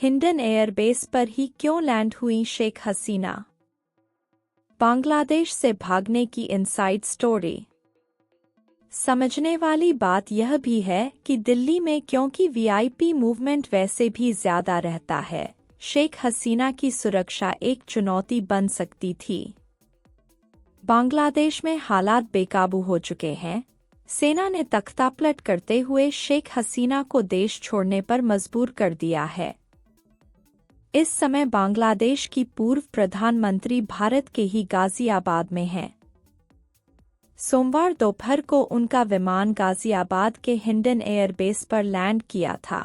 Hindon airbase पर ही क्यों land हुई शेख हसीना? बांग्लादेश से भागने की इनसाइड स्टोरी। समझने वाली बात यह भी है कि दिल्ली में क्योंकि वीआईपी मूवमेंट वैसे भी ज्यादा रहता है, शेख हसीना की सुरक्षा एक चुनौती बन सकती थी। बांग्लादेश में हालात बेकाबू हो चुके हैं। सेना ने तख्तापलट करते हुए शेख हसीना को देश छोड़ने पर मजबूर कर दिया है। इस समय बांग्लादेश की पूर्व प्रधानमंत्री भारत के ही गाजियाबाद में हैं। सोमवार दोपहर को उनका विमान गाजियाबाद के हिंडन एयरबेस पर लैंड किया था।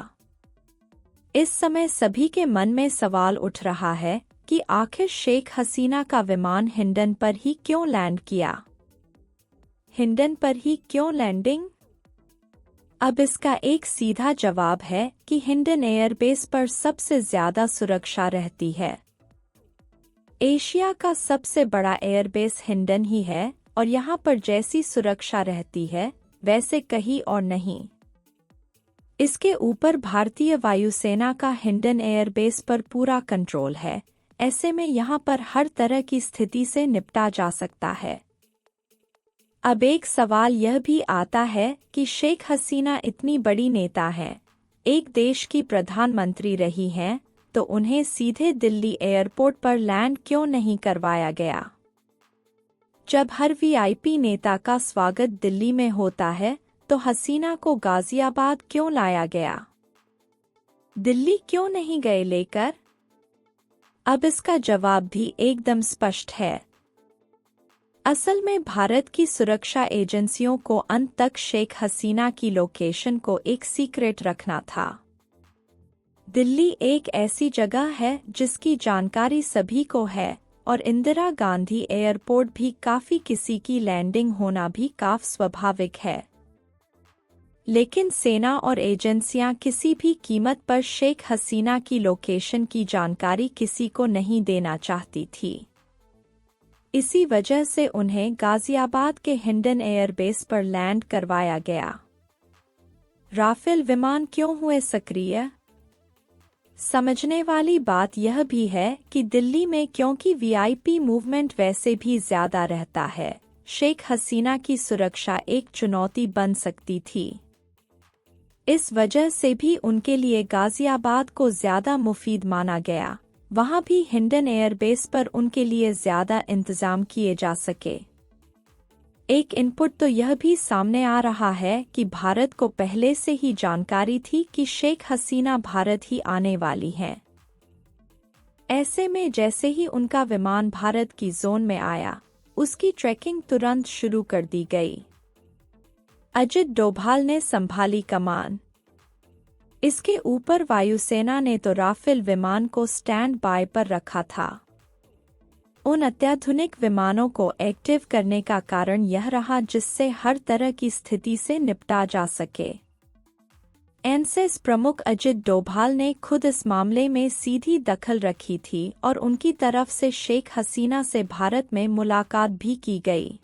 इस समय सभी के मन में सवाल उठ रहा है कि आखिर शेख हसीना का विमान हिंडन पर ही क्यों लैंड किया? हिंडन पर ही क्यों लैंडिंग? अब इसका एक सीधा जवाब है कि हिंडन एयरबेस पर सबसे ज्यादा सुरक्षा रहती है। एशिया का सबसे बड़ा एयरबेस हिंडन ही है और यहाँ पर जैसी सुरक्षा रहती है वैसे कहीं और नहीं। इसके ऊपर भारतीय वायुसेना का हिंडन एयरबेस पर पूरा कंट्रोल है। ऐसे में यहाँ पर हर तरह की स्थिति से निपटा जा सकता है। अब एक सवाल यह भी आता है कि शेख हसीना इतनी बड़ी नेता हैं, एक देश की प्रधानमंत्री रही हैं, तो उन्हें सीधे दिल्ली एयरपोर्ट पर लैंड क्यों नहीं करवाया गया? जब हर वीआईपी नेता का स्वागत दिल्ली में होता है तो हसीना को गाजियाबाद क्यों लाया गया? दिल्ली क्यों नहीं गए लेकर? अब इसका जवाब भी एकदम स्पष्ट है। असल में भारत की सुरक्षा एजेंसियों को अंत तक शेख हसीना की लोकेशन को एक सीक्रेट रखना था। दिल्ली एक ऐसी जगह है जिसकी जानकारी सभी को है और इंदिरा गांधी एयरपोर्ट भी काफी किसी की लैंडिंग होना भी काफी स्वाभाविक है। लेकिन सेना और एजेंसियां किसी भी कीमत पर शेख हसीना की लोकेशन की जानकारी किसी को नहीं देना चाहती थी। इसी वजह से उन्हें गाजियाबाद के हिंडन एयरबेस पर लैंड करवाया गया। राफेल विमान क्यों हुए सक्रिय? समझने वाली बात यह भी है कि दिल्ली में क्योंकि वीआईपी मूवमेंट वैसे भी ज्यादा रहता है, शेख हसीना की सुरक्षा एक चुनौती बन सकती थी। इस वजह से भी उनके लिए गाजियाबाद को ज्यादा मुफीद माना गया। वहां भी हिंडन एयरबेस पर उनके लिए ज्यादा इंतजाम किए जा सके। एक इनपुट तो यह भी सामने आ रहा है कि भारत को पहले से ही जानकारी थी कि शेख हसीना भारत ही आने वाली हैं। ऐसे में जैसे ही उनका विमान भारत की जोन में आया, उसकी ट्रैकिंग तुरंत शुरू कर दी गई। अजित डोभाल ने संभाली कमान। इसके ऊपर वायुसेना ने तो राफेल विमान को स्टैंड बाय पर रखा था। उन अत्याधुनिक विमानों को एक्टिव करने का कारण यह रहा जिससे हर तरह की स्थिति से निपटा जा सके। एनएसएस प्रमुख अजित डोभाल ने खुद इस मामले में सीधी दखल रखी थी और उनकी तरफ से शेख हसीना से भारत में मुलाकात भी की गई।